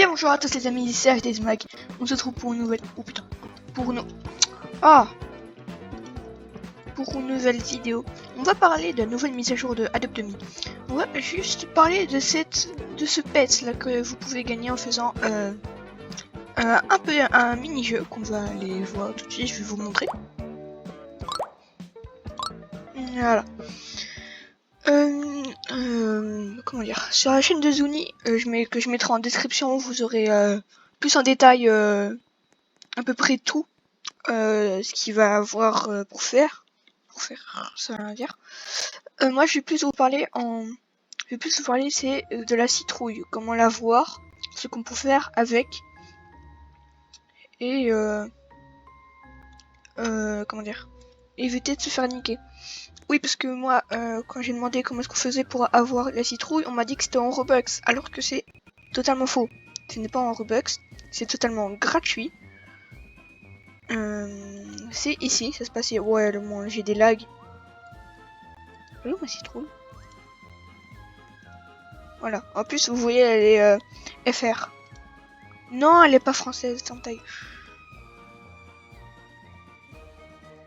Et bonjour à tous les amis, c'est Mag. On se retrouve pour une nouvelle... Oh putain. Pour une... Ah Pour une nouvelle vidéo. On va parler de la nouvelle mise à jour de Adopt Me. On va juste parler de ce pet là que vous pouvez gagner en faisant un mini-jeu qu'on va aller voir tout de suite, je vais vous montrer. Voilà. Comment dire, sur la chaîne de Zuni, que je mettrai en description, vous aurez plus en détail à peu près tout ce qu'il va avoir pour faire, ça veut dire. Moi, je vais plus vous parler c'est de la citrouille, comment la voir, ce qu'on peut faire avec, et comment dire, éviter de se faire niquer. Oui, parce que moi, quand j'ai demandé comment est-ce qu'on faisait pour avoir la citrouille, on m'a dit que c'était en Robux, alors que c'est totalement faux. Ce n'est pas en Robux, c'est totalement gratuit. C'est ici, ça se passait. Ouais, j'ai des lags. Elle est où ma citrouille? Voilà. En plus, vous voyez, elle est FR. Non, elle est pas française, tant taille.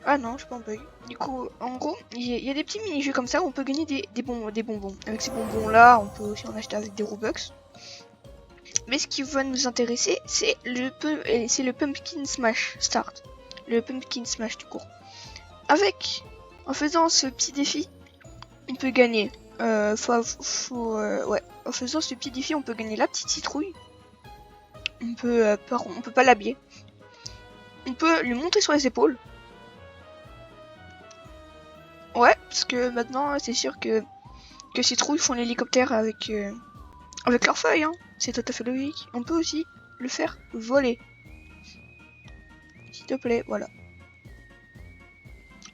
Ah non, je suis pas en bug. Du coup, en gros, il y a des petits mini-jeux comme ça où on peut gagner des bonbons. Avec ces bonbons-là, on peut aussi en acheter avec des Robux. Mais ce qui va nous intéresser, c'est le Pumpkin Smash Start. Le Pumpkin Smash du coup. En faisant ce petit défi, on peut gagner. En faisant ce petit défi, on peut gagner la petite citrouille. On peut pas l'habiller. On peut lui monter sur les épaules. Ouais, parce que maintenant, c'est sûr que citrouilles font l'hélicoptère avec leurs feuilles. Hein. C'est tout à fait logique. On peut aussi le faire voler. S'il te plaît, voilà.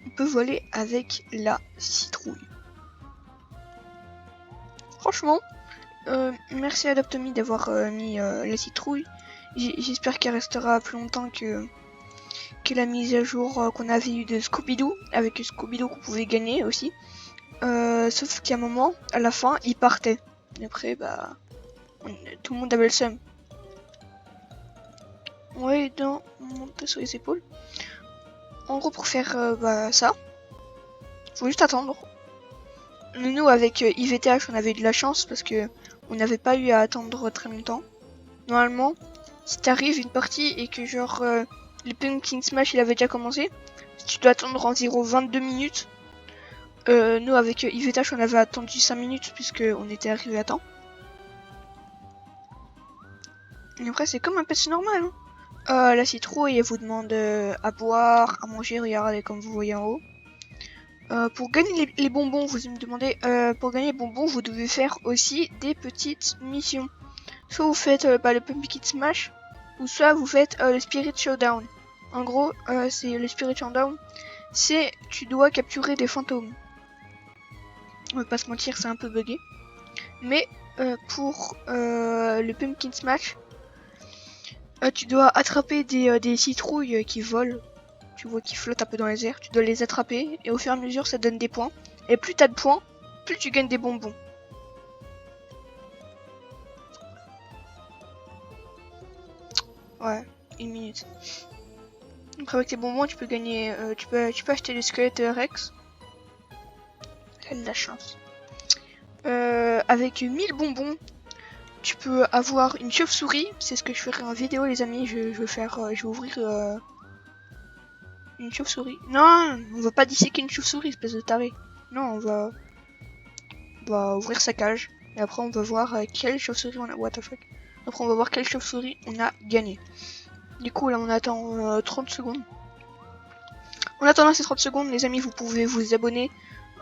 On peut voler avec la citrouille. Franchement, merci à Adopt Me d'avoir mis la citrouille. J'espère qu'elle restera plus longtemps que la mise à jour qu'on avait eu de Scooby-Doo, avec Scooby-Doo qu'on pouvait gagner aussi. Sauf qu'à un moment, à la fin, il partait. Et après, bah, tout le monde avait le seum. Ouais, non, monter sur les épaules. En gros, pour faire ça, faut juste attendre. Nous, avec IVTH, on avait eu de la chance parce que on n'avait pas eu à attendre très longtemps. Normalement, si t'arrives une partie et que genre le Pumpkin Smash il avait déjà commencé, tu dois attendre environ 22 minutes. Nous avec IVTH on avait attendu 5 minutes puisque on était arrivé à temps. Et après c'est comme un pet normal. Hein. La citrouille elle vous demande à boire, à manger, regardez comme vous voyez en haut. Pour gagner les bonbons, vous me demandez, pour gagner les bonbons vous devez faire aussi des petites missions. Soit vous faites le Pumpkin Smash, ou soit vous faites le Spirit Showdown. En gros, c'est le Spirit Showdown, c'est tu dois capturer des fantômes. On va pas se mentir, c'est un peu bugué. Mais pour le Pumpkin Smash, tu dois attraper des citrouilles qui volent. Tu vois qui flottent un peu dans les airs. Tu dois les attraper et au fur et à mesure ça donne des points. Et plus t'as de points, plus tu gagnes des bonbons. Ouais, 1 minute. Après avec tes bonbons tu peux gagner, tu peux acheter le squelette Rex. Elle a de la chance. Avec 1000 bonbons, tu peux avoir une chauve-souris. C'est ce que je ferai en vidéo les amis. Je vais ouvrir une chauve-souris. Non, on va pas disséquer une chauve-souris, espèce de taré. Non, on va ouvrir sa cage. Et après on va voir quelle chauve-souris on a. What the fuck. Après on va voir quelle chauve-souris on a gagné. Du coup là on attend 30 secondes. En attendant ces 30 secondes les amis vous pouvez vous abonner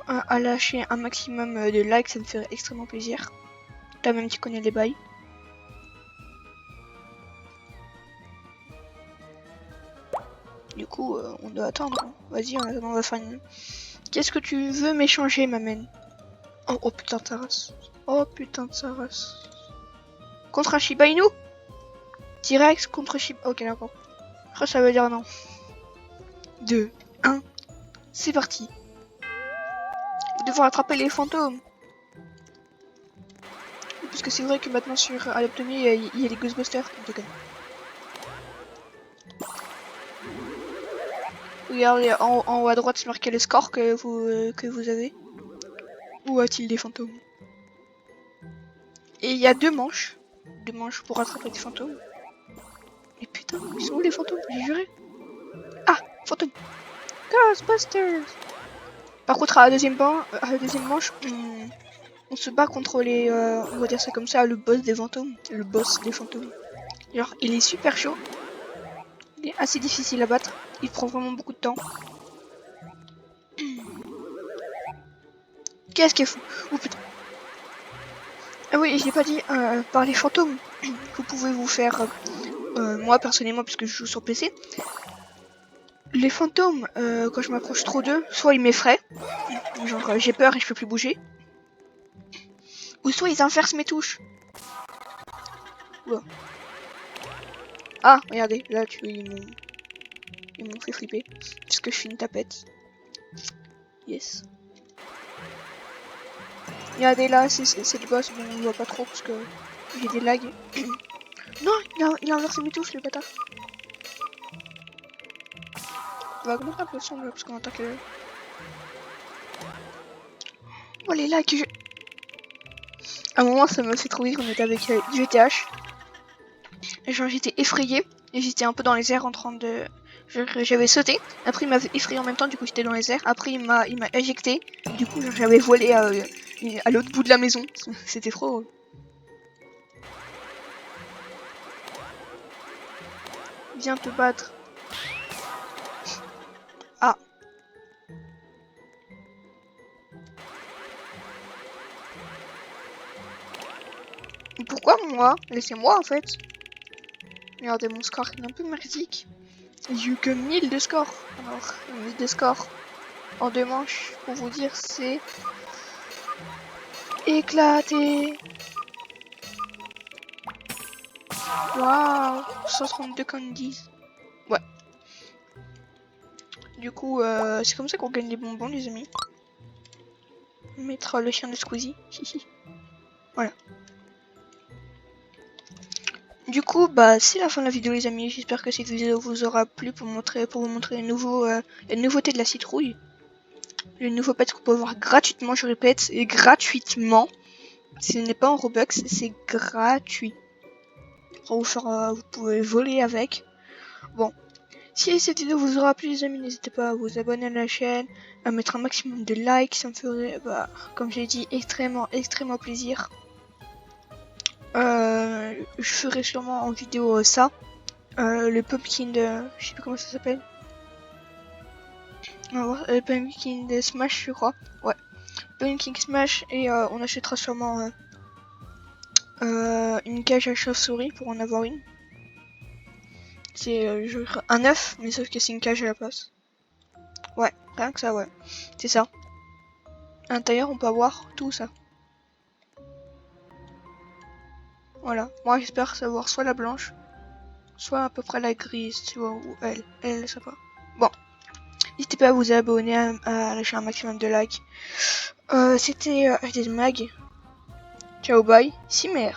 à lâcher un maximum de likes, ça me fait extrêmement plaisir. Toi même tu connais les bails. Du coup on doit attendre. Vas-y en attendant on va faire une... Qu'est-ce que tu veux m'échanger ma main? Oh putain de sa race. Oh putain de sa race. Contre un Shiba Inu? T-Rex contre Shiba... Ok d'accord. Après ça veut dire non. 2, 1, c'est parti. Nous devons attraper les fantômes. que c'est vrai que maintenant sur Adoptemy, il y a les Ghostbusters. Déconne. Regardez, en haut à droite, c'est marqué le score que vous avez. Où a-t-il des fantômes? Et il y a deux manches. Deux manches pour attraper des fantômes. Mais putain, ils sont où les fantômes? J'ai juré. Ah, fantôme. Ghostbusters. Par contre, à la deuxième manche, on se bat contre les, on va dire ça comme ça, le boss des fantômes. Le boss des fantômes. Genre, il est super chaud. Il est assez difficile à battre. Il prend vraiment beaucoup de temps. Qu'est-ce qu'il est fou? Oh putain. Ah oui, je l'ai pas dit, par les fantômes, vous pouvez vous faire, moi personnellement, puisque je joue sur PC, les fantômes, quand je m'approche trop d'eux, soit ils m'effraient, genre j'ai peur et je peux plus bouger, ou soit ils inversent mes touches. Wow. Ah, regardez, là ils m'ont fait flipper, puisque je suis une tapette. Yes. Regardez là, c'est le boss, bon on voit pas trop parce que j'ai des lags. Non, il a inversé mes touches, le bâtard. On va augmenter un peu le son là, parce qu'on entend que... Oh les lags. À un moment ça me fait trop rire, on était avec GTH. Et genre j'étais effrayée, et j'étais un peu dans les airs en train de... J'avais sauté, après il m'avait effrayé en même temps, du coup j'étais dans les airs, après il m'a éjecté, du coup j'avais volé à l'autre bout de la maison, c'était trop... Viens te battre. Ah. Pourquoi moi? Laissez-moi en fait. Regardez mon score, il est un peu merdique. J'ai eu que 1000 de score. Alors, 1000 de score en deux manches, pour vous dire, c'est éclaté. Waouh, 132 candies. Ouais. Du coup, c'est comme ça qu'on gagne des bonbons, les amis. Mettre le chien de Squeezie. Voilà. Du coup, bah c'est la fin de la vidéo, les amis. J'espère que cette vidéo vous aura plu pour vous montrer les nouveautés de la citrouille. Le nouveau pet qu'on peut avoir gratuitement, je répète, et gratuitement. Ce n'est pas en Robux, c'est gratuit. Pour vous faire, vous pouvez voler avec. Bon, si cette vidéo vous aura plu, les amis, n'hésitez pas à vous abonner à la chaîne, à mettre un maximum de likes, ça me ferait, bah, comme j'ai dit, extrêmement plaisir. Je ferai sûrement en vidéo ça, le pumpkin de, je sais plus comment ça s'appelle. On va voir, le pumpkin de Smash, je crois. Ouais, pumpkin Smash, et on achètera sûrement une cage à chauve-souris pour en avoir une. C'est un œuf, mais sauf que c'est une cage à la place. Ouais, rien que ça, ouais. C'est ça. À l'intérieur, on peut avoir tout ça. Voilà. Moi, j'espère savoir soit la blanche, soit à peu près la grise, tu vois, ou elle. Elle, ça va. Bon. N'hésitez pas à vous abonner, à lâcher un maximum de likes. C'était HD Mag. Ciao, bye. Cimer.